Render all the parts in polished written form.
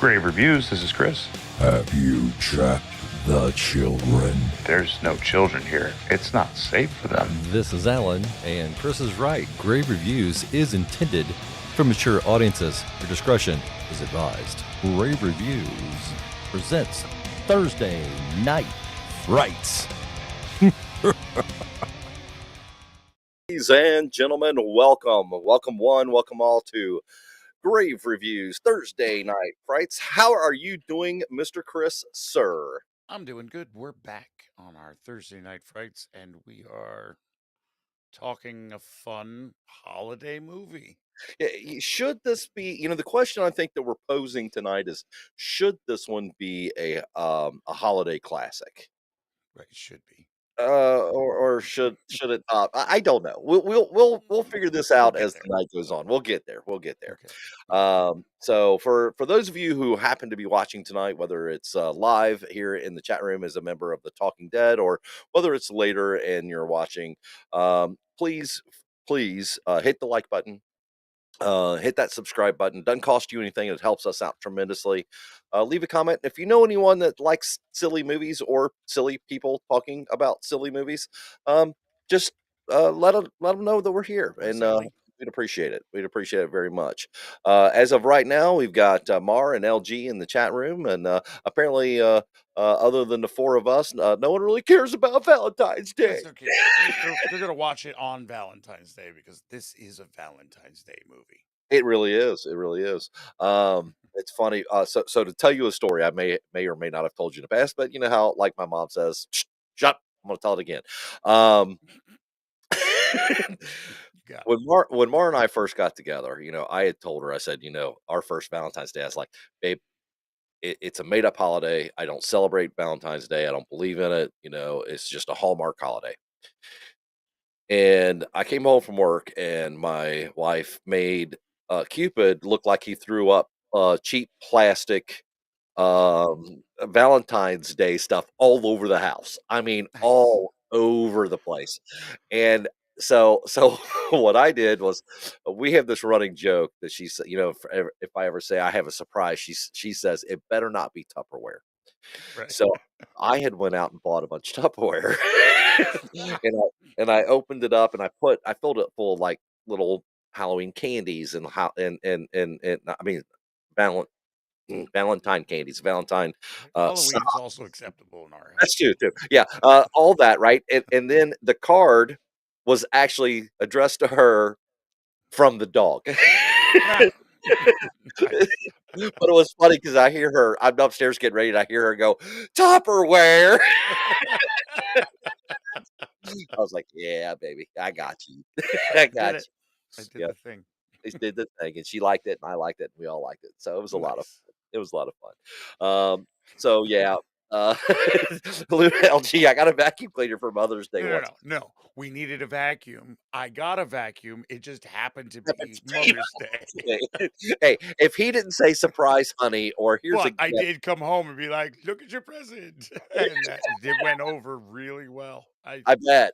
Grave Reviews, this is Chris. Have you trapped the children? There's no children here. It's not safe for them. This is Alan, and Chris is right. Grave Reviews is intended for mature audiences. Your discretion is advised. Grave Reviews presents Thursday Night Frights. Ladies and gentlemen, welcome one, welcome all to Grave Reviews Thursday Night Frights. How are you doing, Mr. Chris, sir? I'm doing good. We're back on our Thursday Night Frights, and we are talking a fun holiday movie. Should this be, the question I think that we're posing tonight is, should this one be a holiday classic? Right, it should be. Or should it not? I don't know. We'll figure this out get as there. the night goes on. We'll get there. Okay. So for those of you who happen to be watching tonight, whether it's live here in the chat room as a member of the Talking Dead, or whether it's later and you're watching, please hit the like button. Hit that subscribe button. Doesn't cost you anything. It helps us out tremendously. Leave a comment. If you know anyone that likes silly movies or silly people talking about silly movies, just let them know that we're here, and we'd appreciate it. We'd appreciate it very much. As of right now, we've got Mar and LG in the chat room, and apparently, other than the four of us, no one really cares about Valentine's Day. That's okay. They're going to watch it on Valentine's Day because this is a Valentine's Day movie. It really is. It really is. It's funny. So to tell you a story, I may or may not have told you in the past, but you know how, like my mom says, "Shut." I'm gonna tell it again. When Mar and I first got together, I had told her, I said, our first Valentine's Day, I was like, babe, it's a made up holiday. I don't celebrate Valentine's Day. I don't believe in it. It's just a Hallmark holiday. And I came home from work, and my wife made Cupid look like he threw up cheap plastic Valentine's Day stuff all over the house. I mean, Nice. all over the place. And so what I did was, we have this running joke that she said, if I ever say I have a surprise, she says it better not be Tupperware. Right. So I had went out and bought a bunch of Tupperware, and I opened it up, and I filled it full of like little Halloween candies and I mean Valentine candies, Valentine. Halloween is also acceptable in our house. That's true too. Yeah, all that, right? And then the card was actually addressed to her from the dog. But it was funny because I hear her. I'm upstairs getting ready, and I hear her go, "Tupperware." I was like, "Yeah, baby, I got you. I got you." I did Yeah, the thing. they did the thing, and she liked it, and I liked it, and we all liked it. So it was a lot of Nice. it was a lot of fun. So yeah, LG, I got a vacuum cleaner for Mother's Day once. No. We needed a vacuum. I got a vacuum. It just happened to be Mother's Day. Hey, if he didn't say surprise, honey, or here's a But I gift. did come home and be like, "Look at your present," and it went over really well. I bet.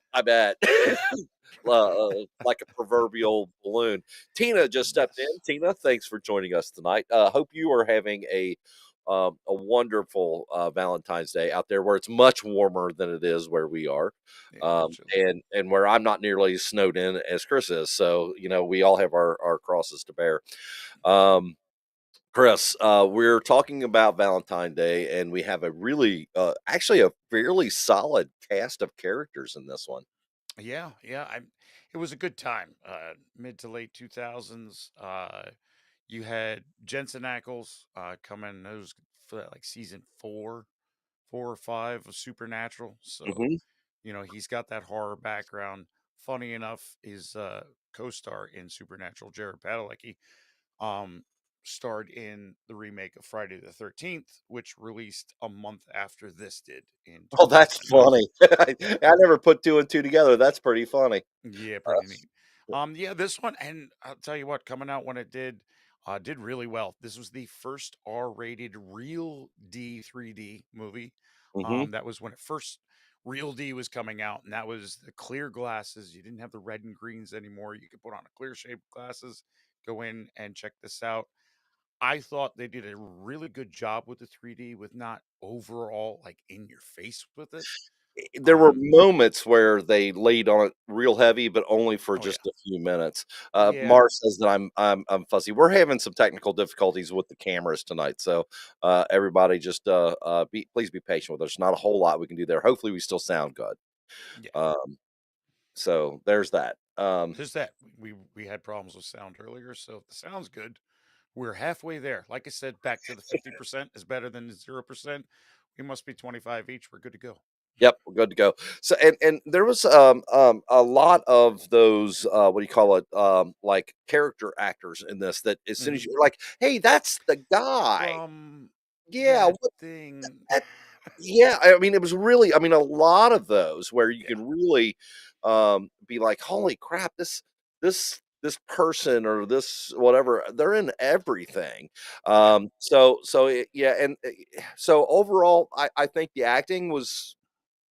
Like a proverbial balloon. Tina just stepped in. Yes. Tina, thanks for joining us tonight. Hope you are having a wonderful Valentine's Day out there, where it's much warmer than it is where we are, Yeah, and where I'm not nearly as snowed in as Chris is. So we all have our crosses to bear. Chris, we're talking about Valentine's Day, and we have a really, actually, a fairly solid cast of characters in this one. yeah. It was a good time. Mid to late 2000s. You had Jensen Ackles come in. It was for like season 4 or 5 of Supernatural. So Hmm. he's got that horror background. Funny enough, his co-star in Supernatural, Jared Padalecki, um, starred in the remake of Friday the 13th, which released a month after this did in Oh, that's 2009. funny. I never put two and two together. That's pretty funny. Yeah, Uh, pretty neat. Yeah, this one, and I'll tell you what, coming out when it did really well. This was the first R-rated real D 3D movie. mhm. That was when it first Real D was coming out, and that was the clear glasses. You didn't have the red and greens anymore. You could put on a clear shaped glasses, go in and check this out. I thought they did a really good job with the 3D, with not overall like in your face with it. There were Um, moments where they laid on it real heavy, but only for oh yeah, just a few minutes. yeah, Mars says that I'm fuzzy. We're having some technical difficulties with the cameras tonight, so everybody just please be patient with us. Not a whole lot we can do there. Hopefully, we still sound good. yeah. Um, so there's that. There's that. We had problems with sound earlier, so if the sound's good, we're halfway there. Like I said, back to the 50% is better than the 0%. We must be 25 each. We're good to go. Yep, we're good to go. So and there was a lot of those what do you call it like character actors in this that as soon as Hmm. you're like, hey, that's the guy. From Yeah, that what thing. that yeah, I mean it was really I mean a lot of those where you Yeah, can really be like, holy crap, this person or this whatever, they're in everything. yeah. Yeah, and so overall I think the acting was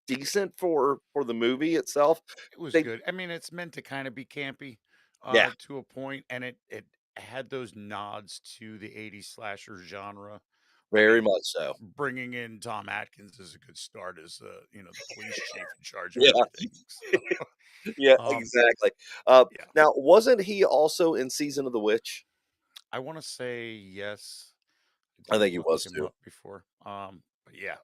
decent for the movie itself. It was They good. I mean, it's meant to kind of be campy, yeah, to a point, and it had those nods to the 80s slasher genre. I very mean, much so. bringing in Tom Atkins is a good start as the police chief in charge of Yeah, everything. So, yeah, um, exactly. yeah, Now wasn't he also in Season of the Witch? I want to say yes. I I didn't think he look was him too. up before. But yeah,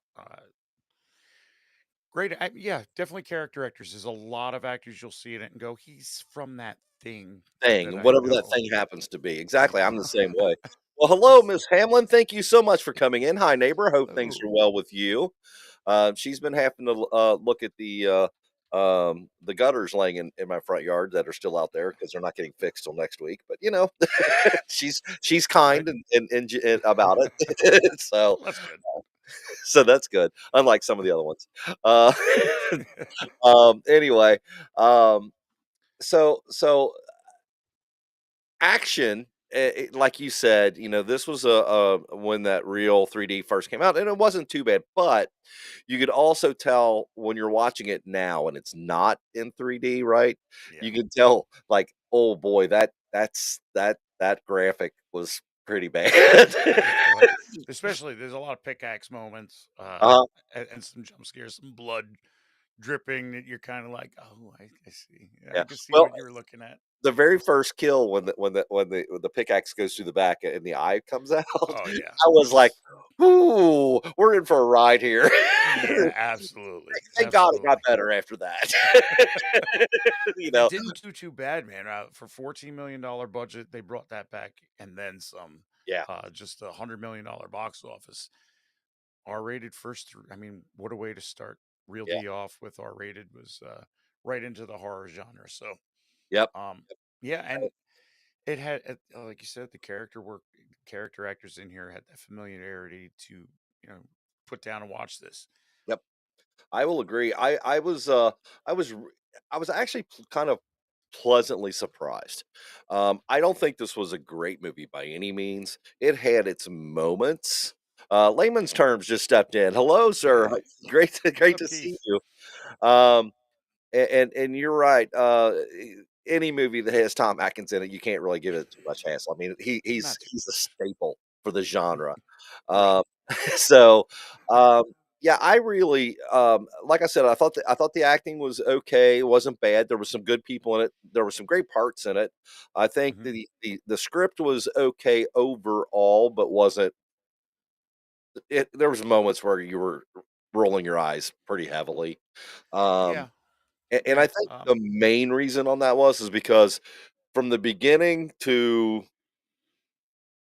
great. Yeah, definitely character actors. There's a lot of actors you'll see in it and go, he's from that thing that Thing, I whatever that know. thing happens to be. Yeah. Exactly, I'm the same way. Well, hello, Miss Hamlin. Thank you so much for coming in. Hi, neighbor. Hope things are Oh, well with you. She's been having to look at the gutters laying in my front yard that are still out there because they're not getting fixed till next week. But you know, she's all right. kind and about it. So Well, that's good. that's good. Unlike some of the other ones. Uh, anyway, um, so action like you said, this was a when that real 3D first came out and it wasn't too bad, but you could also tell when you're watching it now and it's not in 3D, right? Yeah. You can tell like, oh boy, that graphic was pretty bad. Yeah, like, especially there's a lot of pickaxe moments, uh and some jump scares, some blood dripping that you're kind of like, oh, I see. Yeah, I yeah, can see well, what you were looking at. the very first kill when the pickaxe goes through the back and the eye comes out, Oh yeah, I was like, "Ooh, we're in for a ride here." yeah, absolutely, Thank God it got absolutely. better after that. You And it know? didn't do too bad, man. For $14 million budget, they brought that back and then some. Yeah, Just $100 million box office. R-rated first. I mean, what a way to start Real yeah, D off with R-rated was right into the horror genre. So, yep, um, yeah, and it had, like you said, the character actors in here had that familiarity to put down and watch this. yep. I will agree. I was r I was actually kind of pleasantly surprised. I don't think this was a great movie by any means. It had its moments. Layman's terms just stepped in. "Hello, sir. Yeah, what's Great up, to see Keith? you." Um and you're right. Any movie that has Tom Atkins in it, you can't really give it too much hassle. I mean, Not too he's a much, staple for the genre. right? Um, so um, yeah, I really like I said, I thought the acting was okay. It wasn't bad. There were some good people in it. There were some great parts in it. I think Hmm. the script was okay overall, but wasn't it? There was moments where you were rolling your eyes pretty heavily. Um, Yeah, and yeah. I think the main reason on that is because from the beginning to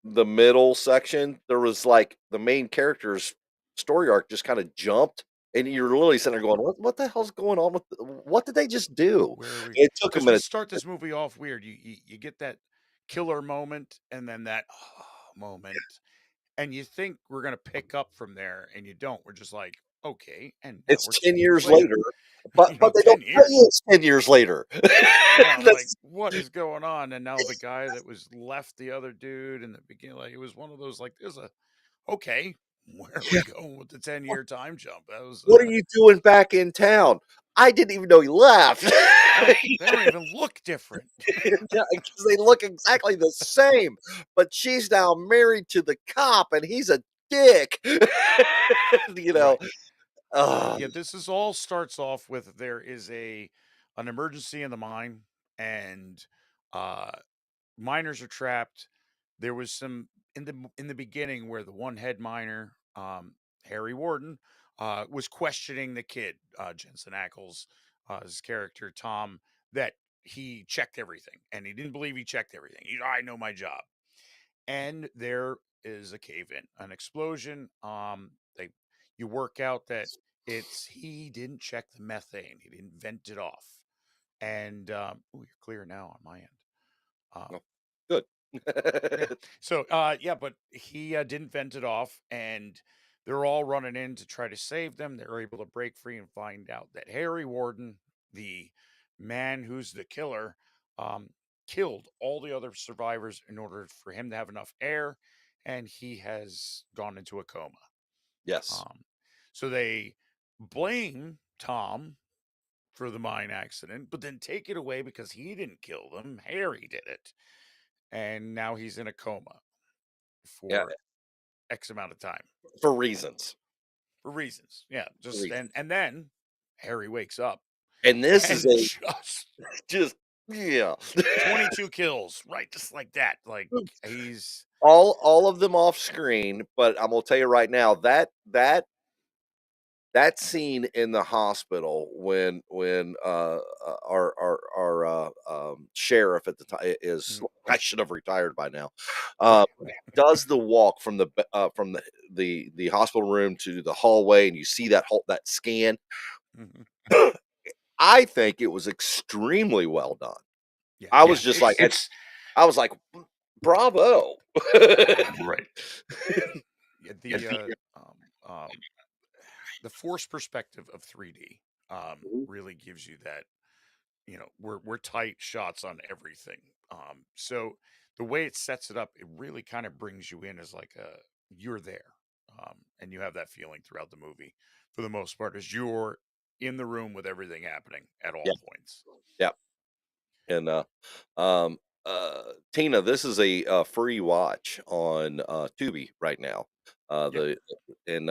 the middle section, there was like the main character's story arc just kind of jumped, and you're literally sitting Yeah. there going, "What the hell's going on with? What did they just do?" Where are we? It took a Because we minute. start this movie off weird. You get that killer moment and then that moment, and you think we're gonna pick up from there, and you don't. We're just like, okay, and now It's we're 10 10 years years later. later, but they don't 10 tell you years. it's 10 years later. Yeah, like That's what is going on? And now the guy that was left the other dude in the beginning, like it was one of those like there's a okay, where are we yeah. going with the 10-year time jump? That was What are you doing back in town? I didn't even know he left. Oh, they don't even look different. Yeah, 'cause they look exactly the same, but she's now married to the cop, and he's a dick. You know? Right. Ugh. Yeah, this is all starts off with there is an emergency in the mine, and uh miners are trapped. There was some in the beginning where the one head miner, Harry Warden, was questioning the kid, Jensen Ackles, his character Tom, that he checked everything, and he didn't believe he checked everything. I know my job, and there is a cave in, an explosion. They you work out that he didn't check the methane, he didn't vent it off, and ooh, you're clear now on my end. Um, Oh, good. yeah. So, yeah, but he didn't vent it off, and they're all running in to try to save them. They're able to break free and find out that Harry Warden, the man who's the killer, um, killed all the other survivors in order for him to have enough air, and he has gone into a coma. Yes. Um, so they blame Tom for the mine accident, but then take it away because he didn't kill them. Harry did it, and now he's in a coma Yeah, for X amount of time for reasons. for reasons. Yeah, For just reasons. and then Harry wakes up And this is and a just just yeah. 22 kills, right? Just like that. Like he's All of them off screen, but I'm gonna tell you right now, that scene in the hospital when sheriff at the time is, mm, I should have retired by now, uh, does the walk from from the hospital room to the hallway, and you see that scan. mhm. I think it was extremely well done. Yeah, I was yeah. just like, It's I was like, bravo. right. Yeah, Yeah, the force perspective of 3D really gives you that, we're tight shots on everything. So the way it sets it up, it really kind of brings you in as like you're there, and you have that feeling throughout the movie for the most part, as you're in the room with everything happening at Yeah, all points. yeah. And um, Tina, this is a free watch on Tubi right now. Yeah, The and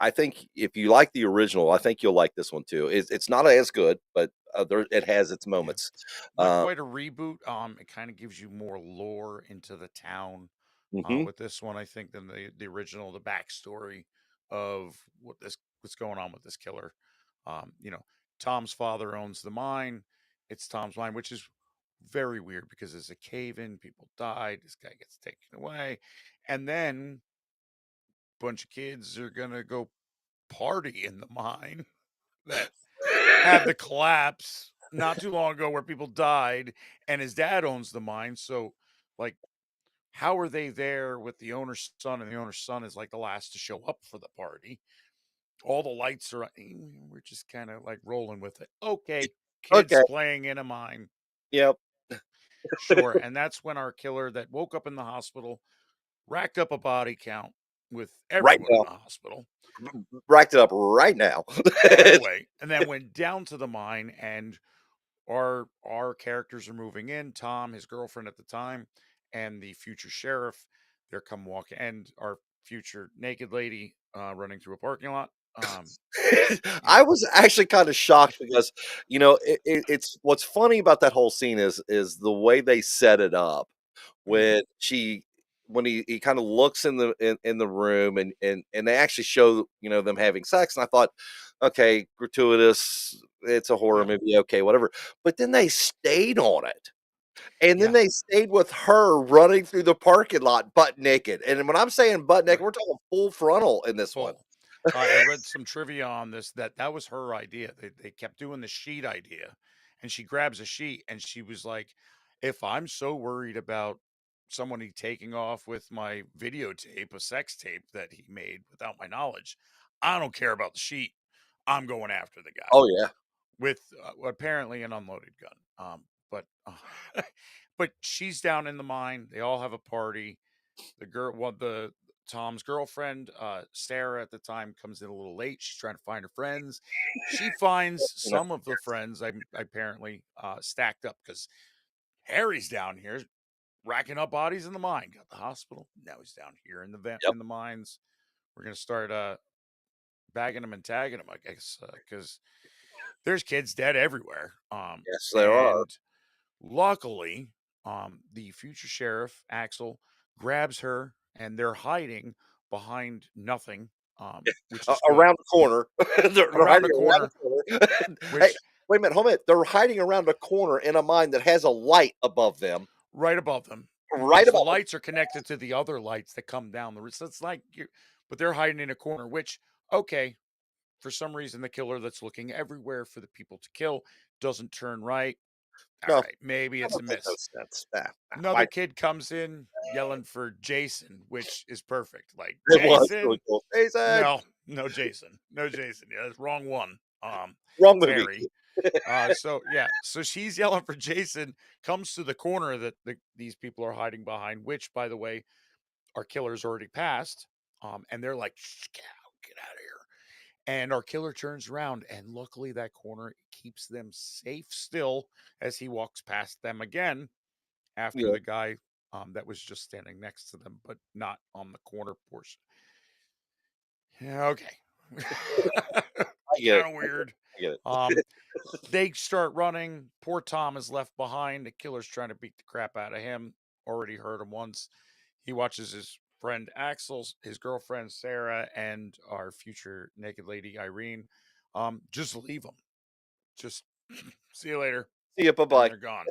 I think if you like the original, I think you'll like this one too. It's not as good, but it has its yeah. moments. Not Uh, quite a reboot. It kind of gives you more lore into the town mhm. with this one, I think, than the original. The backstory of what's going on with this killer. You know, Tom's father owns the mine. It's Tom's mine, which is very weird because there's a cave in. People died. This guy gets taken away, and then a bunch of kids are gonna go party in the mine that had the collapse not too long ago where people died, and his dad owns the mine. So, like, how are they there with the owner's son? And the owner's son is like the last to show up for the party. All the lights are on. We're just kind of like rolling with it. Okay, kids Okay. playing in a mine. Yep. Sure. And that's when our killer that woke up in the hospital racked up a body count with Right everyone in now, the hospital racked it up right now. right away, and then went down to the mine, and our characters are moving in. Tom, his girlfriend at the time, and the future sheriff. They're come walking, and our future naked lady running through a parking lot. You know, I was actually kind of shocked because, it's what's funny about that whole scene is the way they set it up mhm, when he kind of looks in the room, and they actually show them having sex, and I thought, okay, gratuitous, it's a horror yeah, movie, okay, whatever, but then they stayed on it, and then yeah, they stayed with her running through the parking lot butt naked, and when I'm saying butt naked, right. we're talking full frontal in this one. Full. I read some trivia on this that was her idea. They kept doing the sheet idea, and she grabs a sheet and she was like, "If I'm so worried about somebody taking off with my videotape, a sex tape that he made without my knowledge, I don't care about the sheet. I'm going after the guy Oh yeah. with apparently an unloaded gun." But but she's down in the mine. They all have a party. The girl, well, Tom's girlfriend, Sarah, at the time, comes in a little late. She's trying to find her friends. She finds You know, some of the friends apparently stacked up because Harry's down here racking up bodies in the mine. Got the hospital. Now he's down here in yep. in the mines. We're gonna start bagging them and tagging them, I guess, because there's kids dead everywhere. Yes, there are. And luckily, the future sheriff Axel grabs her, and they're hiding behind nothing, which is good. Around the corner. They're Around the hiding around corner, the corner. Hey, which wait a minute. Hold a minute. They're hiding around a corner in a mine that has a light above them. right above them, Right which the above them. lights are connected to the other lights that come down the road. So it's like you, but they're hiding in a corner. Which okay, for some reason, the killer that's looking everywhere for the people to kill doesn't turn right. All No, right, maybe that it's a would make no miss. sense. Nah, Another why? kid comes in yelling for Jason, which is perfect. Like, It was really Jason? cool. Jason, No, no Jason. No Jason. Yeah, that's wrong one. wrong It's movie. Harry. So yeah, so she's yelling for Jason, comes to the corner that these people are hiding behind, which by the way, our killer's already passed. And they're like, "Shh, get out of here." And our killer turns around, and luckily that corner keeps them safe still as he walks past them again after Yeah, the guy that was just standing next to them, but not on the corner portion. Yeah, okay. I get it. Kind of weird. I get Um, it. they start running. Poor Tom is left behind. The killer's trying to beat the crap out of him. Already hurt him once. He watches his friend Axel, his girlfriend Sarah, and our future naked lady Irene just leave him. Just see you later. See you. Bye And bye. they're gone.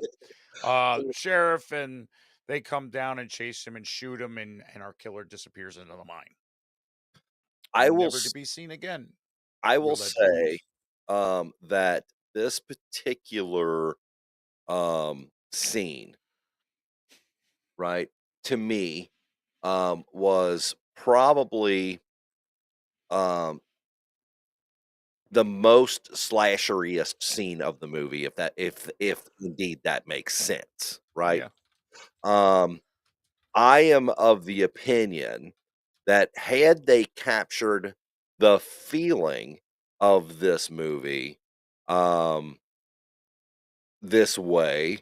Sheriff and they come down and chase him and shoot him, and our killer disappears into the mine, I will. never to be seen again. I We're will led to believe. say that this particular scene, right, to me, was probably um, the most slasheriest scene of the movie, if indeed that makes sense, right? Yeah, Um, I am of the opinion that had they captured the feeling of this movie, um, this way,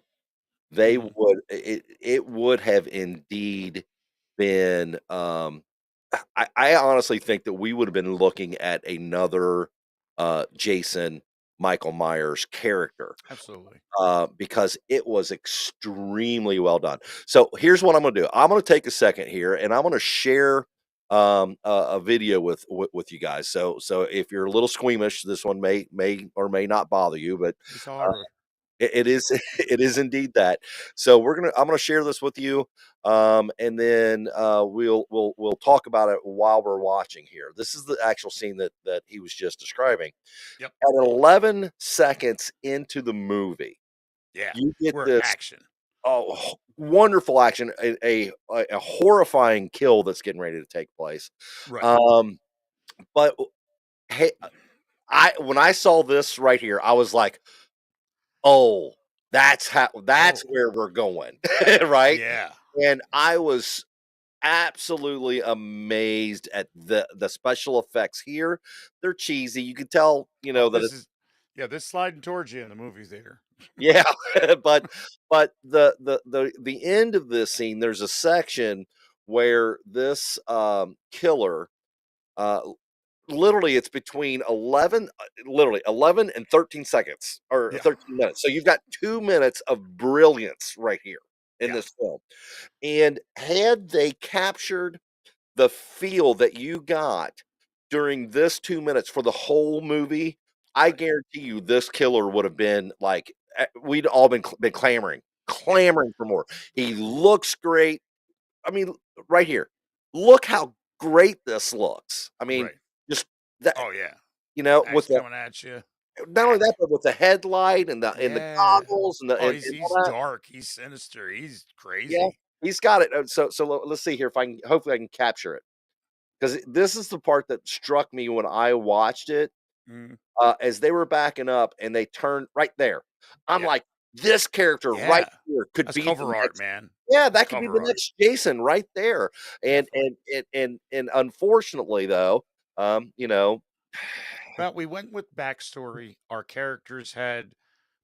they hmm would it would have indeed been, I honestly think that we would have been looking at another, Jason Michael Myers character, absolutely. because it was extremely well done. So here's what I'm gonna do. I'm gonna take a second here, and I'm gonna share a video with you guys. So if you're a little squeamish, this one may or may not bother you, but It's uh, horror. it is it is indeed that. So I'm gonna share this with you, and then we'll talk about it while we're watching here. This is the actual scene that he was just describing. Yep. At 11 seconds into the movie, Yeah. you get We're this action. wonderful action, a horrifying kill that's getting ready to take place. Right. Um, but hey, I when I saw this right here, I was like, "Oh, that's Oh, where we're going." Right? yeah. And I was absolutely amazed at the special effects here. They're cheesy. You can tell, Oh, that this is yeah. This sliding towards you in the movie theater. yeah, but the end of this scene, there's a section where this, killer, uh, literally it's between 11 and 13 seconds or Yeah. 13 minutes. So you've got 2 minutes of brilliance right here in Yeah. this film. And had they captured the feel that you got during this 2 minutes for the whole movie, I Right. guarantee you this killer would have been like, we'd all been clamoring, Yeah. clamoring for more. He looks great. I mean, right here, look how great this looks. I mean, Right. just that, Oh yeah. with Axe the coming at you. not only that, but with the headlight and the Yeah. goggles Oh, and he's all that. dark. He's sinister. He's Yeah, crazy. he's got it. Let's see here if I can. Hopefully, I can capture it. 'Cause this is the part that struck me when I watched it, Mm, as they were backing up and they turned right there. I'm yeah. like, this character right Yeah. here could That's be the cover art, next. man. Yeah, That's that could be the cover art. next Jason right there. And Definitely. unfortunately though, you know, Well, we went with backstory. Our characters had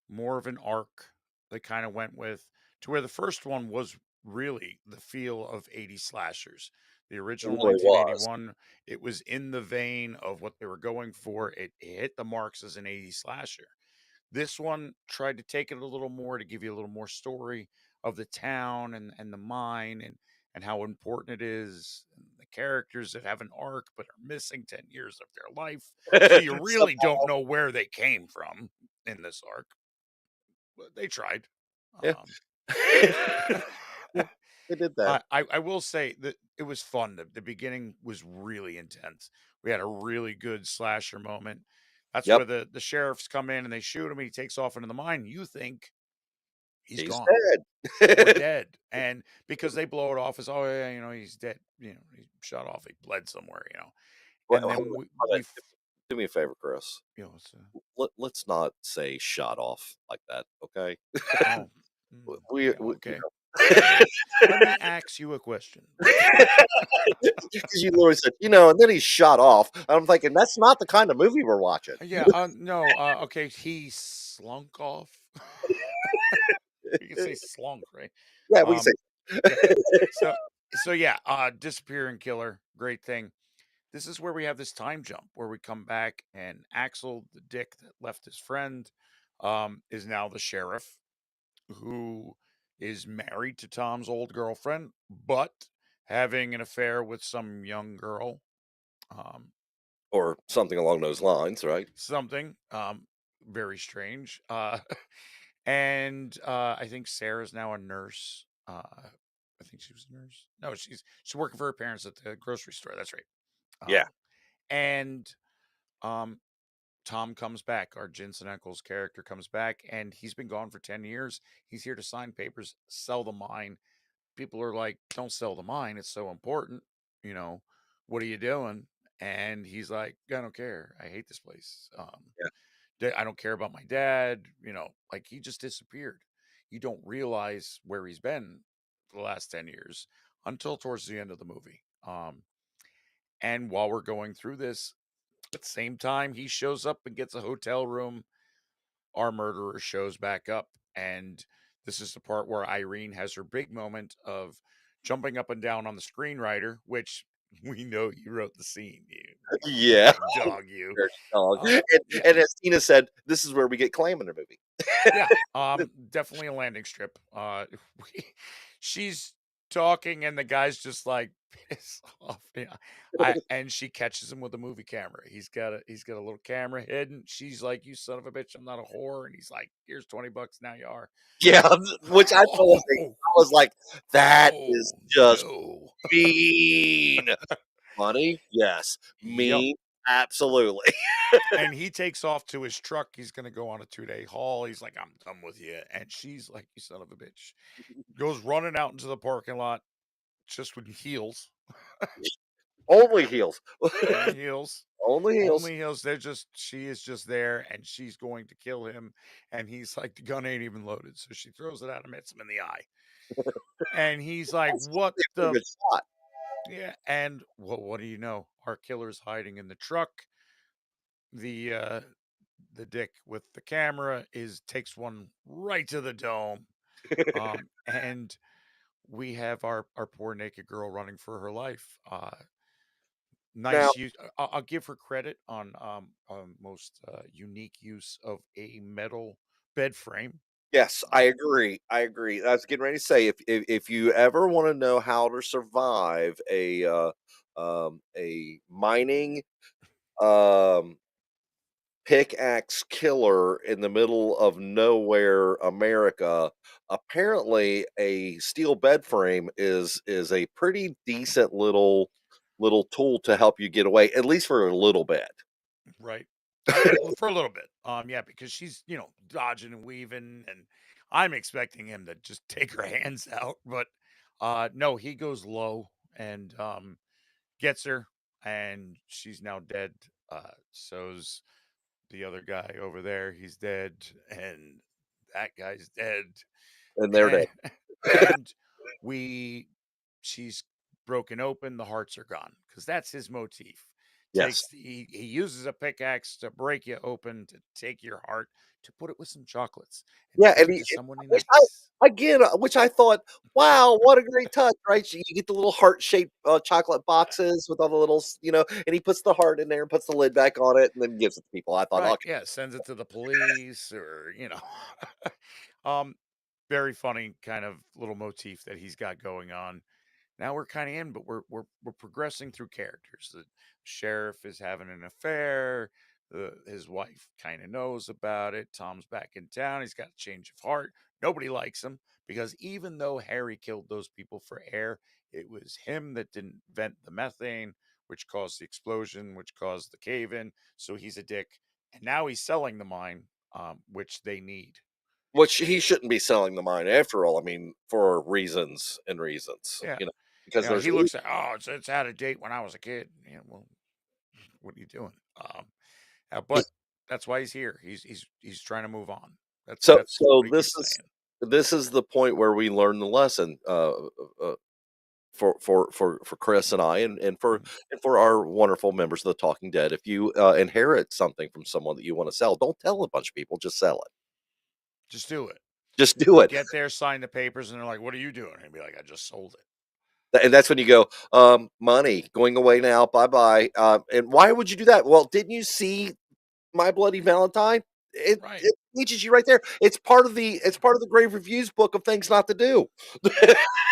more of an arc. They kind of went with to where the first one was really the feel of 80 slashers. The it original really was. 1981, it was in the vein of what they were going for. It hit the marks as an 80 slasher. This one tried to take it a little more to give you a little more story of the town and the mine and how important it is, and the characters that have an arc but are missing 10 years of their life. So you So really don't know where they came from in this arc, but they tried. yeah. Um, Yeah, they did that. I will say that it was fun. The beginning was really intense. We had a really good slasher moment. That's Yep. where the sheriffs come in and they shoot him and he takes off into the mine. You think he's He's gone or dead. dead. And because they blow it off as, oh yeah, he's dead. He shot off, he bled somewhere, Wait, And hold then on, we do me a favor, Chris. it's, Let's not say "shot off" like that, okay? oh, yeah, We okay. Let me ask you a question. because you literally said, and then he shot off. I'm thinking that's not the kind of movie we're watching. Yeah, no, okay, he slunk off. You can say slunk, right? Yeah, we can Um, say. yeah. So so yeah, disappearing killer, great thing. This is where we have this time jump where we come back and Axel, the dick that left his friend, is now the sheriff who is married to Tom's old girlfriend, but having an affair with some young girl. Um, Or something along those lines, right? something very strange. And I think Sarah's now a nurse. I think she was a nurse. No, she's working for her parents at the grocery store. That's right. Yeah. And um, Tom comes back. Our Jensen Ackles character comes back, and he's been gone for 10 years. He's here to sign papers, sell the mine. People are like, "Don't sell the mine. It's so important." You know, what are you doing? And he's like, "I don't care. I hate this place. Yeah. I don't care about my dad." Like he just disappeared. You don't realize where he's been for the last 10 years until towards the end of the movie. And while we're going through this, at the same time, he shows up and gets a hotel room. Our murderer shows back up. And this is the part where Irene has her big moment of jumping up and down on the screenwriter, which we know you wrote the scene, you Yeah. big dog, you. Dirty dog. Yeah. And as Tina said, this is where we get Clam in the movie. Yeah, definitely a landing strip. She's talking, and the guy's just like piss off. Yeah, and she catches him with a movie camera. He's got a little camera hidden. She's like, "You son of a bitch, I'm not a whore," and he's like, "Here's $20. Now you are." Yeah, which I told her, Oh, I was like, "That is oh just no! mean." Funny? Yes. Yep. Mean? Absolutely. And he takes off to his truck. He's gonna go on a 2-day haul. He's like, "I'm done with you," and she's like, "You son of a bitch." Goes running out into the parking lot just with heels. Only heels. Only heels. Only heels. Only heels. She is just there and she's going to kill him. And he's like, the gun ain't even loaded. So she throws it at him, hits him in the eye. And he's like, That's what a pretty the good shot. yeah. And what do you know? Our killer's hiding in the truck. The dick with the camera is takes one right to the dome. And we have our poor naked girl running for her life. Now, Nice use. I'll give her credit on most unique use of a metal bed frame. yes, I Um, agree. I agree. I was getting ready to say if you ever want to know how to survive a mining um pickaxe killer in the middle of nowhere America, apparently a steel bed frame is a pretty decent little tool to help you get away, at least for a little bit. right. For a little bit. Yeah, because she's dodging and weaving, and I'm expecting him to just take her hands out, but no, he goes low and gets her, and she's now dead. So's the other guy over there. He's dead, and that guy's dead. and they're dead. And we she's broken open, the hearts are gone, because that's his motif. Yes. He uses a pickaxe to break you open, to take your heart, to put it with some chocolates and Yeah, take and it to someone he which likes. which I thought, wow, what a great touch, right? So you get the little heart-shaped, chocolate boxes with all the little and he puts the heart in there and puts the lid back on it and then gives it to people. I thought, Right, "Okay." yeah, sends it to the police, or um, very funny kind of little motif that he's got going on. Now we're kind of in, but we're progressing through characters. The sheriff is having an affair. His wife kind of knows about it. Tom's back in town. He's got a change of heart. Nobody likes him because even though Harry killed those people for air, it was him that didn't vent the methane, which caused the explosion, which caused the cave in. So he's a dick. And now he's selling the mine, which they need. Which he shouldn't be selling the mine after all, I mean, for reasons and reasons, Yeah. because there's He looks at, oh, it's out of date when I was a kid. Yeah, well, what are you doing? But that's why he's here. He's trying to move on. That's so what he keeps saying. this is the point where we learn the lesson, for Chris and I, Mhm. and for our wonderful members of the Talking Dead. If you inherit something from someone that you want to sell, don't tell a bunch of people. Just sell it. Just do it. Just do You it, get there, sign the papers, and they're like, "What are you doing?" And be like, "I just sold it." and that's when you go, money going away now. Bye bye. And why would you do that? Well, didn't you see My Bloody Valentine? Right. It teaches you right there. It's part of the Grave Reviews book of things not to do.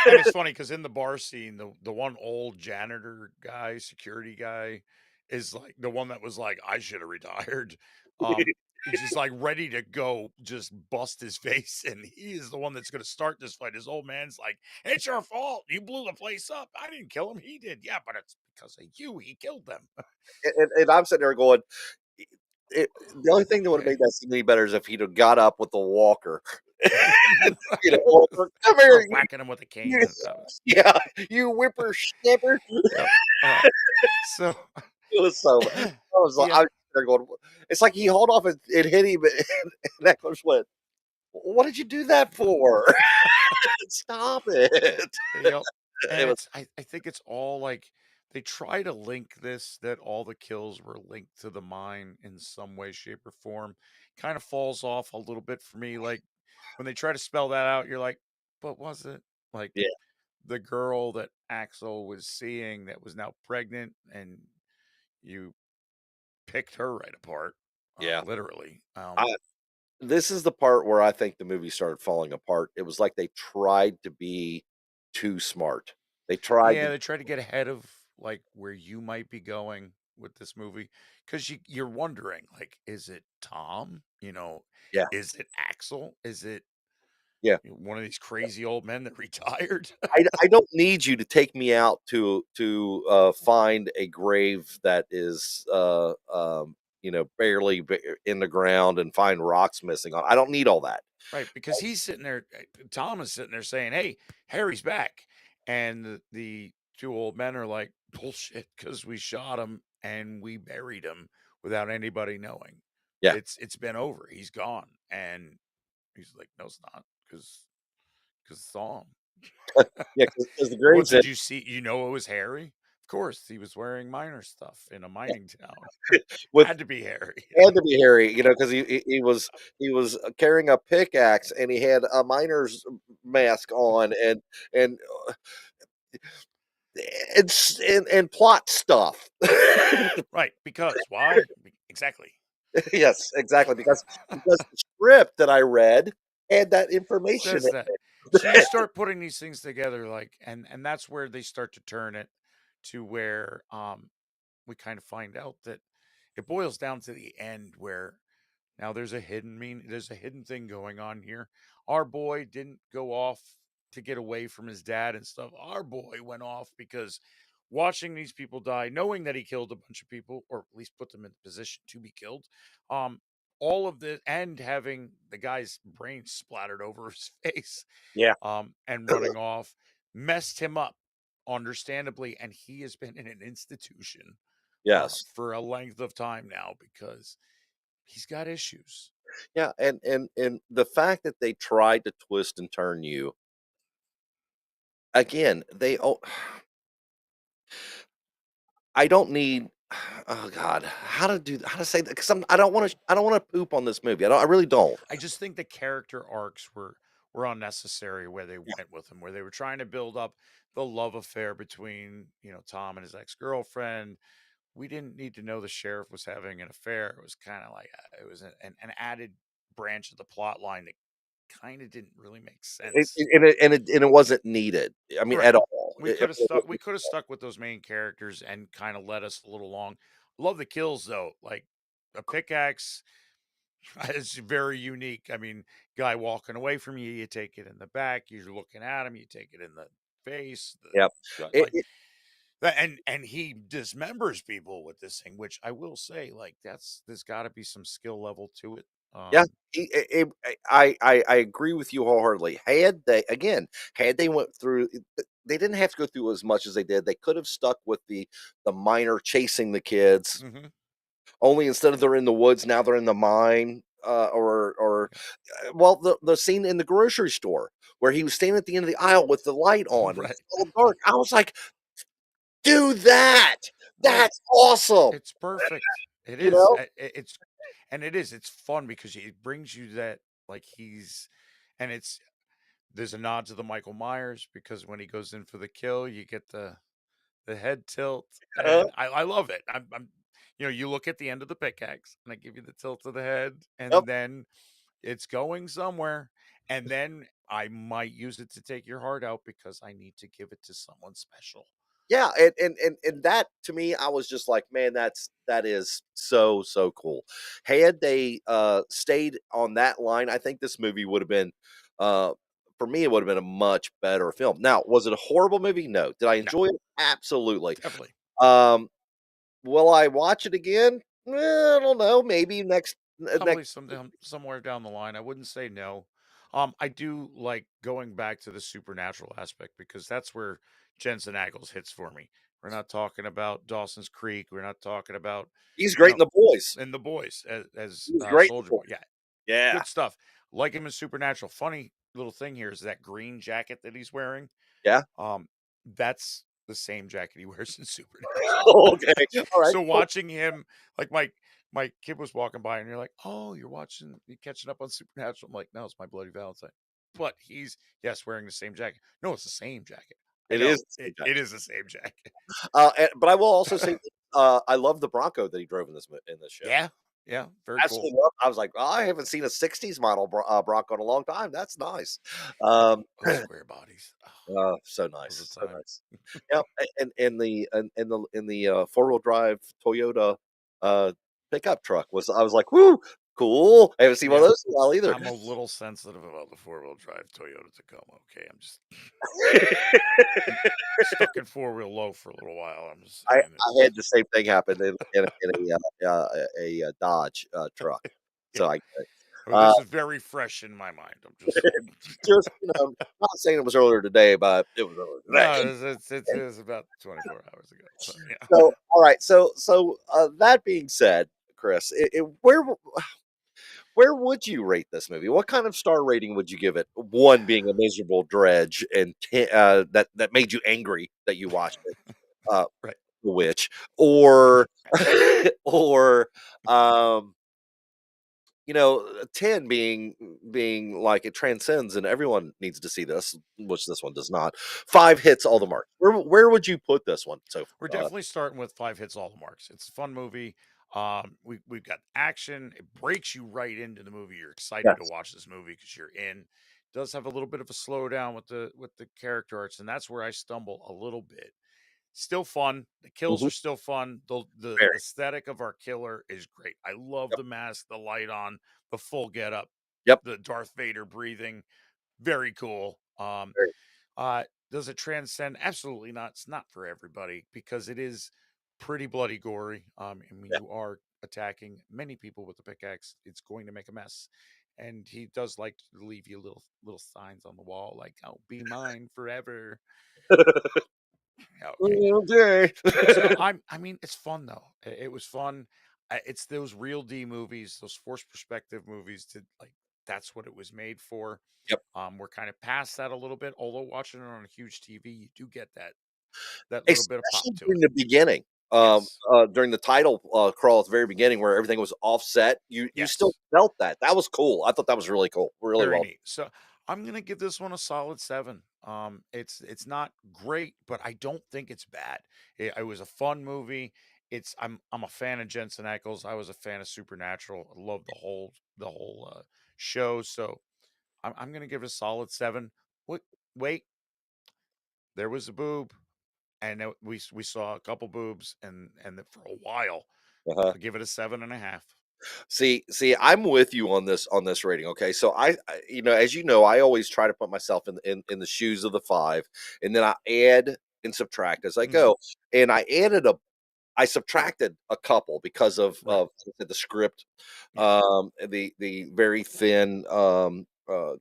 And it's funny because in the bar scene, the one old janitor guy, security guy, is like the one that was like, "I should have retired." He's just like ready to go, just bust his face, and he is the one that's going to start this fight. His old man's like, "It's your fault. You blew the place up. I didn't kill him. He did. Yeah, but it's because of you. He killed them." And I'm sitting there going, the only thing that would have Okay. made that scene any better is if he'd have got up with the walker. Walker, come here, Start whacking him with a cane. you, yeah, you whippersnapper. Yep. So It was so. I was like, I yeah, was there going. It's like he hauled off and it hit him, and Eckler went, "What did you do that for? Stop it!" yep. It And was, I think it's all like they try to link this, that all the kills were linked to the mine in some way, shape, or form. Kind of falls off a little bit for me. Like when they try to spell that out, you're like, but was it like yeah, the girl that Axel was seeing that was now pregnant, and you picked her right apart, yeah. literally. I, this is the part where I think the movie started falling apart. It was like they tried to be too smart. They tried Yeah, to, they try to get ahead of like where you might be going with this movie, because you're wondering, like, is it Tom? yeah, Is it Axel? Is it yeah. one of these crazy old men that retired? I don't need you to take me out to find a grave that is barely in the ground and find rocks missing on. I don't need all that. Right, because he's sitting there, Tom is sitting there saying, "Hey, Harry's back," and the two old men are like, "Bullshit," because we shot him and we buried him without anybody knowing. Yeah, It's been over. He's gone, and he's like, "No, it's not, because saw him." yeah, because the Well, graves did you see? It was Harry. Of course, he was wearing miner stuff in a mining town. with Had to be Harry. had to be Harry, because he was carrying a pickaxe and he had a miner's mask on and and plot stuff. Right? Because why? Exactly. Yes, exactly, because the script that I read had that information Says that. in So you it. start putting these things together, like, and that's where they start to turn it to where we kind of find out that it boils down to the end where now there's a hidden thing going on here. Our boy didn't go off to get away from his dad and stuff. Our boy went off because watching these people die, knowing that he killed a bunch of people, or at least put them in position to be killed, um, all of this, and having the guy's brain splattered over his face, Yeah, and running off, messed him up, understandably, and he has been in an institution yes. for a length of time now because He's got issues. Yeah, and the fact that they tried to twist and turn you again, they oh, I don't need oh god, how to say that cuz I don't want to poop on this movie. I really don't. I just think the character arcs were unnecessary where they Yeah. went with him, where they were trying to build up the love affair between, Tom and his ex-girlfriend. We didn't need to know the sheriff was having an affair. It was kind of like it was an added branch of the plot line that kind of didn't really make sense. And it wasn't needed. I mean Right. at all. We could have stuck with those main characters and kind of let us a little long. Love the kills though. Like a pickaxe. It's very unique. I mean, guy walking away from you, you take it in the back. You're looking at him, you take it in the face. Yep. It, Like it, that, and he dismembers people with this thing, which I will say, like there's got to be some skill level to it. yeah, I agree with you wholeheartedly. Had they went through, they didn't have to go through as much as they did. They could have stuck with the miner chasing the kids. Hmm. Only instead of they're in the woods, now they're in the mine. Or well, the scene in the grocery store where he was standing at the end of the aisle with the light on and Right, it's all dark. I was like, do that. right. That's awesome. It's perfect. It You is. know? It's and it is. It's fun because it brings you that like he's, and it's there's a nod to the Michael Myers because when he goes in for the kill, you get the head tilt, Uh, and I love it. You look at the end of the pickaxe, and I give you the tilt of the head, yep. and then it's going somewhere, and then I might use it to take your heart out because I need to give it to someone special. Yeah, and that to me, I was just like, man, that is so so cool. Had they stayed on that line, I think this movie would have been, uh, for me, it would have been a much better film. Now, was it a horrible movie? No. Did I No, enjoy it? Absolutely. definitely. Um, will I watch it again? I don't know. Maybe Probably next. somewhere down the line. I wouldn't say no. I do like going back to the supernatural aspect because that's where Jensen Ackles hits for me. We're not talking about Dawson's Creek. We're not talking about, He's you great in know, the boys. in the boys He as was great in the Soldier Boy. boys. Yeah, Yeah. good stuff. Like him in Supernatural. Funny little thing here is that green jacket that he's wearing. Yeah. Um, that's the same jacket he wears in Supernatural. Okay. All right. So Cool. watching him, like my kid was walking by, and you're like, "Oh, you're catching up on Supernatural." I'm like, "No, it's my Bloody Valentine." But he's yes wearing the same jacket. No, it's the same jacket. I It know is. it is the same jacket. But I will also say, I love the Bronco that he drove in this show. Yeah, yeah, very cool. Absolutely love. I was like, "Oh, I haven't seen a '60s model Bronco in a long time. That's nice." Yeah, Um, those square bodies. Oh, so those nice, are so time. nice. Yeah, in the 4-wheel drive Toyota uh, pickup truck was I was like, "Woo, cool." I haven't seen one of Yeah, those in a while either. I'm a little sensitive about the four-wheel drive Toyota Tacoma. Okay, I'm just stuck in four-wheel low for a little while. I'm just saying I it's had the same thing happen in a Dodge truck, yeah. so I Well, uh, this is very fresh in my mind. I'm just saying. just not saying it was earlier today, but it was earlier today. No, it's about 24 hours ago. So yeah. So, all right. That being said, Chris, where would you rate this movie? What kind of star rating would you give it? One being a miserable dredge, and that made you angry that you watched it, uh, Right. The Witch, or or um, 10 being like it transcends and everyone needs to see this, which this one does not. 5 hits all the Right. marks. Where would you put this one? So, We're definitely starting with five hits all the marks. It's a fun movie. We've got action. It breaks you right into the movie. You're excited to yes. watch this movie because you're in. It does have a little bit of a slowdown with the character arts, and that's where I stumble a little bit. Still fun. The kills Mhm. are still fun. The Very. aesthetic of our killer is great. I love Yep. the mask, the light on, the full get up, Yep. the Darth Vader breathing. Very cool. Very. Does it transcend? Absolutely not. It's not for everybody because it is pretty bloody gory. I mean, Yeah. you are attacking many people with the pickaxe. It's going to make a mess. And he does like to leave you little signs on the wall like, "Oh, be mine forever." Okay. Okay. So I mean, it's fun though. It was fun. it's those real D movies, those forced perspective movies. That's what it was made for. Yep. We're kind of past that a little bit. Although watching it on a huge TV, you do get that little bit of pop Especially to it. during the beginning, Yes, during the title, crawl at the very beginning where everything was offset, you still yes. felt that. That was cool. I thought that was really cool. Really Very well. neat. So I'm gonna give this one a solid 7. It's not great, but I don't think it's bad. It was a fun movie. I'm a fan of Jensen Ackles. I was a fan of Supernatural. I love the whole show. So I'm gonna give it a solid 7. Wait, wait, there was a boob, and we saw a couple boobs, and for a while, Uh-huh. I'll give it a 7.5. See, I'm with you on this rating. Okay, so as you know, I always try to put myself in the shoes of the five, and then I add and subtract as I Hmm. go. And I subtracted a couple because Right. of the script, Yeah. the very thin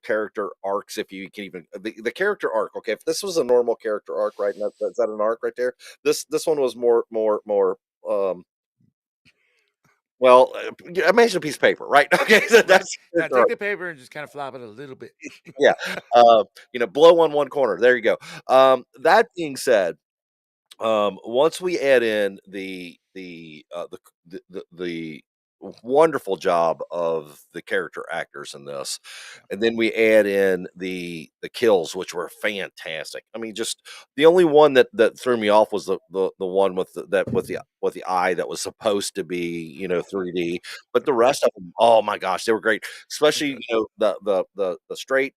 character arcs. If you can even the character arc. Okay, if this was a normal character arc, right? And that's that an arc right there. This one was more. Well, imagine a piece of paper, right? Okay, so Right. that's Now character take arc. the paper and just kind of flop it a little bit. Yeah, blow on one corner. There you go. That being said, once we add in the wonderful job of the character actors in this, Yeah. and then we add in the kills, which were fantastic. I mean, just the only one that threw me off was the one with the eye that was supposed to be 3D, but the Right. rest of them, oh my gosh, they were great. They're Especially good. the straight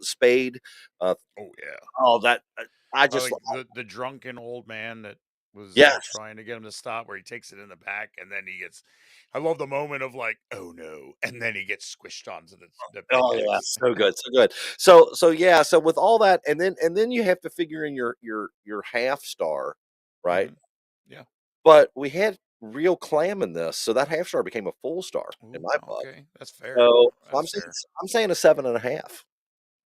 spade. Uh, Oh yeah. oh, that I I just like the drunken old man that was yes. trying to get him to stop, where he takes it in the back, and then he gets. I love the moment of like, oh no, and then he gets squished onto the Oh, yeah, appendix. so good, so good. So yeah, so with all that, and then you have to figure in your half star, right? Hmm. Yeah. But we had real clam in this, so that half star became a full star in Ooh, my book. okay, that's fair. So That's fair. I'm saying a 7.5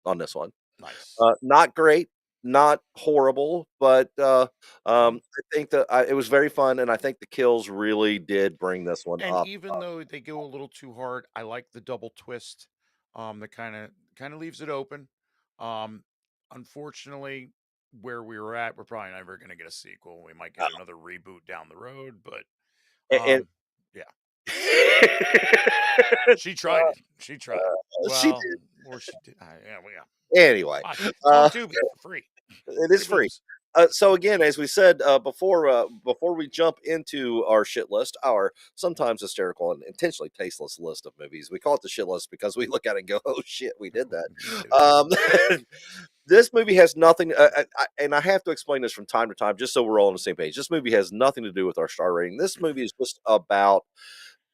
on this one. Nice. Not great, not horrible, but Mhm. I think that it was very fun, and I think the kills really did bring this one And up. even though they go a little too hard, I like the double twist. That kind of leaves it open. Um, Unfortunately, where we were at, we're probably never going to get a sequel. We might get another reboot down the road, but And yeah, she tried it. She tried. she Well, did or she did. Yeah, well, yeah. anyway. Watch it. It's on Uh, Tubi for free. It is Free free. boobs. So again, as we said before we jump into our shit list, our sometimes hysterical and intentionally tasteless list of movies, we call it the shit list because we look at it and go, "Oh shit, we did that." We did it. Um, this movie has nothing, and I have to explain this from time to time, just so we're all on the same page. This movie has nothing to do with our star rating. This movie is just about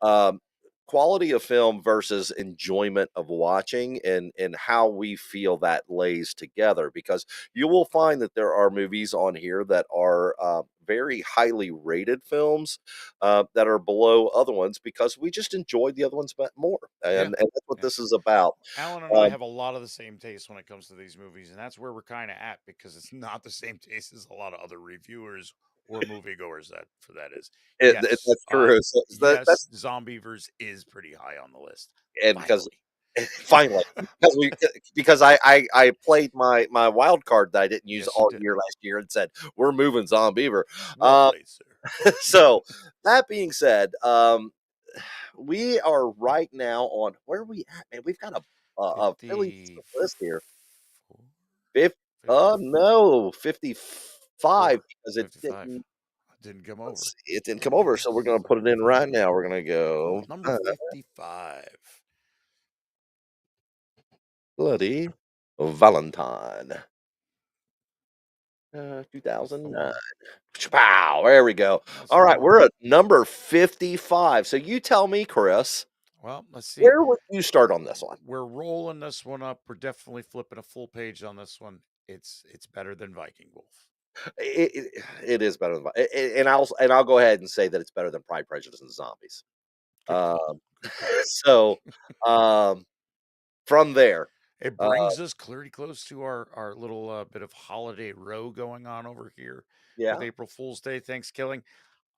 um, quality of film versus enjoyment of watching and how we feel that lays together because you will find that there are movies on here that are very highly rated films that are below other ones because we just enjoyed the other ones more Yeah. and that's what Yeah. this is about. Alan and I um, have a lot of the same taste when it comes to these movies, and that's where we're kind of at because it's not the same taste as a lot of other reviewers or moviegoers. That for that is yes, that's true. yes. That's Zombievers is pretty high on the list. and because Finally, finally, because I played my wild card that I didn't use yes, you all did. year last year and said we're moving Zombiever. Well Um, played, sir. so that being said, we are right now on where are we at, man? We've got a fairly decent list here. 54, Fif- 54, no, 55 because 55. Didn't come over. it didn't come over. So we're gonna put it in right now. We're gonna Cool. go Number 55. Bloody Valentine. That's the 2009. one. Wow, there we go. That's All the right, one. we're at number 55. So you tell me, Chris, Well, let's see. where would you start on this one? We're rolling this one up. We're definitely flipping a full page on this one. It's better than Viking Wolf. It is better than, and I'll go ahead and say that it's better than Pride, Prejudice, and Zombies. Good call. Um, Good call. so um, from there, It uh, brings us clearly close to our little bit of holiday row going on over here with yeah, April Fool's Day, Thanksgiving.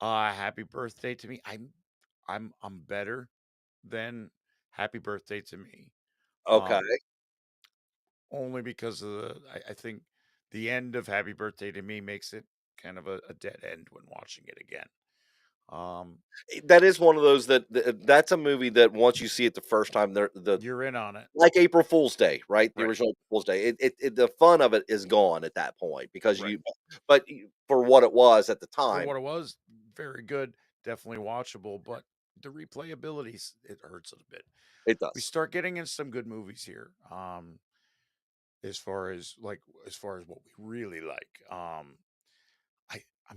Happy Birthday to Me. I'm better than Happy Birthday to Me. Okay. Only because of I think the end of Happy Birthday to Me makes it kind of a dead end when watching it again. Um, That is one of those that's a movie that once you see it the first time, the you're in on it. like April Fool's Day, right? The Right. original April Fool's Day. The fun of it is gone at that point because Right. for what it was at the For time, what it was, very good, definitely watchable, but the replayability it hurts it a bit. it We does. start getting in some good movies here. As far as what we really like. I'm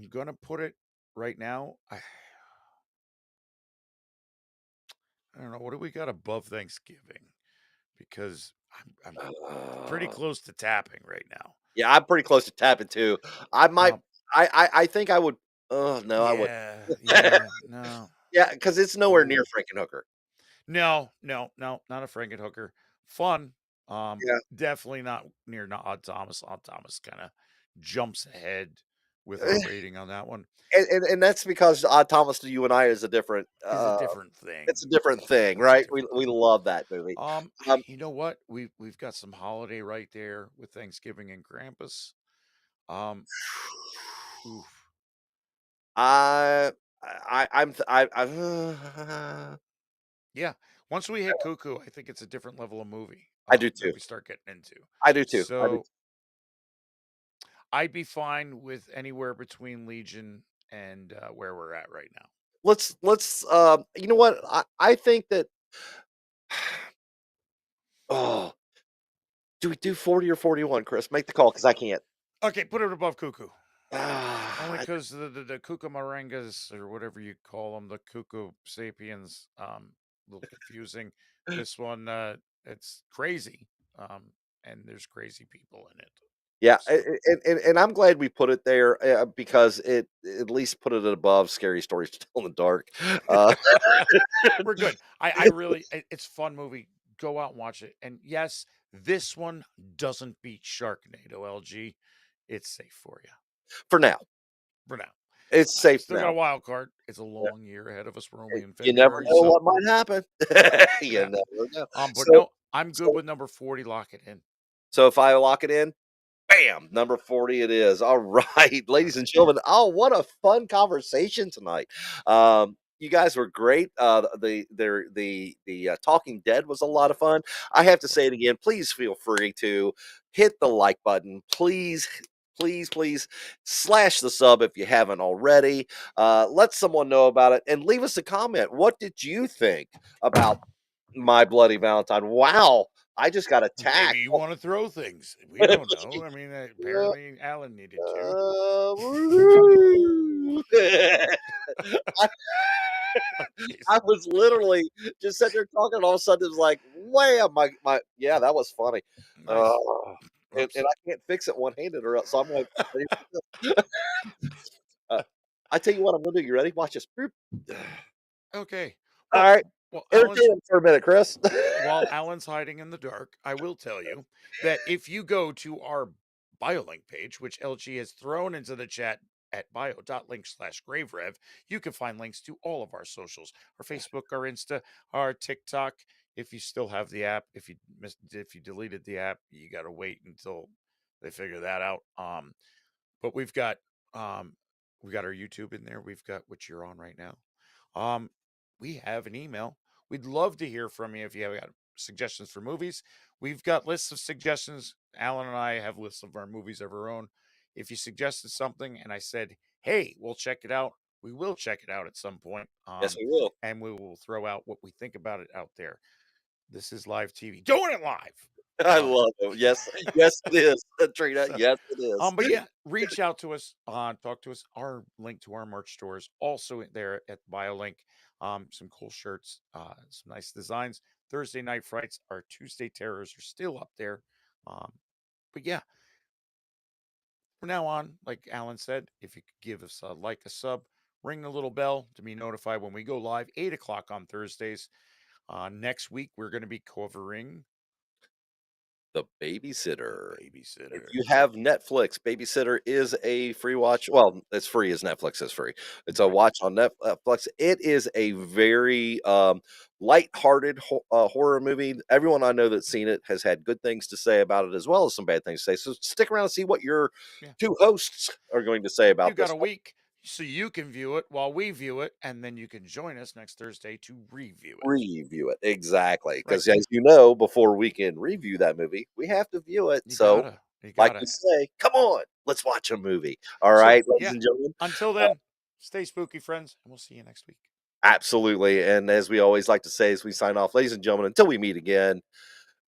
gonna put it right now. I don't know what do we got above Thanksgiving because I'm pretty Uh, close to tapping right now. yeah, I'm pretty close to tapping too. I might Um, I think I would oh, no, I wouldn't. yeah, no, Yeah, because it's nowhere ooh, near Frankenhooker. no, not a Frankenhooker. Fun, Yeah, definitely not near Odd Thomas. Odd Thomas kind of jumps ahead with our rating on that one. and that's because Odd Thomas to You and I is a different, Is a different thing. it's a different thing, It's a right? different We thing. love that movie. Um, You know what? We've got some holiday right there with Thanksgiving and Krampus. Um, oof. I I'm Yeah. Once we hit Cuckoo, I think it's a different level of movie I do that too. we start getting into. I do too. I do. So I'd be fine with anywhere between Legion and where we're at right now. You know what? I think that oh, do we do 40 or 41, Chris? Make the call because I can't. Okay, put it above Cuckoo. Only Ah, because the Cucamarangas or whatever you call them, the Cuckoo Sapiens, a little confusing. This one, it's crazy, and there's crazy people in it. yeah, So and I'm glad we put it there because it at least put it above Scary Stories to Tell in the Dark. Uh, we're good. I really, it's a fun movie. Go out and watch it. And yes, this one doesn't beat Sharknado. LG, it's safe for you for now, for now. it's safe Still got a now. wild card. It's a long year ahead of us. We're only in You never February, know so what might happen. could You happen. never know. But So, no, I'm good so, with number 40. Lock it in. so if I lock it in, bam, number 40 it is. All right, All ladies right. and gentlemen. Oh, what a fun conversation tonight. You guys were great. The Talking Dead was a lot of fun. I have to Was. say it again. Please feel free to hit the like button. Please slash the sub if you haven't already. Let someone know about it and leave us a comment. What did you think about My Bloody Valentine? Wow, I just got Maybe attacked. you want to throw things. We don't know. I mean, apparently Alan needed to. Woo! I Oh, jeez. I was literally just sitting there talking, and all of a sudden, it was like, wham! My yeah, that was funny. Nice. Oh, and Oops. I can't fix it one-handed or else, so I'm like, uh, I tell you what I'm gonna do. You ready? Watch this. Boop. Okay. All Well, right, well, entertain him for a minute, Chris. while Alan's hiding in the dark, I will tell you that if you go to our BioLink page, which LG has thrown into the chat at bio.link/graverev, you can find links to all of our socials, our Facebook, our Insta, our TikTok. If you still have the app, if you deleted the app, you got to wait until they figure that out. But um, we've got our YouTube in there. We've got what you're on right now. Um, we have an email. We'd love to hear from you if you have got suggestions for movies. We've got lists of suggestions. Alan and I have lists of our movies of our own. If you suggested something and I said, "Hey, we'll check it out," we will check it out at some point. Yes, we will. And we will throw out what we think about it out there. This is live TV, doing it live. I Um, love it. Yes, yes, it is, Trina. so Yes, it is. but yeah, reach out to us, talk to us. Our link to our merch stores also there at BioLink. Some cool shirts, some nice designs. Thursday Night Frights, our Tuesday Terrors are still up there. Um, but yeah, from now on, like Alan said, if you could give us a like, a sub, ring the little bell to be notified when we go live, 8 o'clock on Thursdays. Next week, we're going to be covering The Babysitter. The If Babysitter. you have Netflix, Babysitter is a free watch. Well, it's free as Netflix is free. It's a Right. watch on Netflix. It is a very light-hearted horror movie. Everyone I know that's seen it has had good things to say about it, as well as some bad things to say. So stick around and see what your Yeah. two hosts are going to say You about got this a one. week so you can view it while we view it, and then you can join us next Thursday to review it. Review it exactly, Right. because as you know, before we can review that movie, we have to view it. You So, gotta. You like we gotta. say, come on, let's watch a movie. All So right, ladies yeah. and gentlemen. Until Uh, then, stay spooky, friends, and we'll see you next week. Absolutely. And as we always like to say as we sign off, ladies and gentlemen, until we meet again,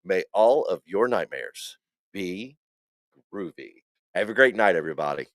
may all of your nightmares be groovy. Have a great night, everybody.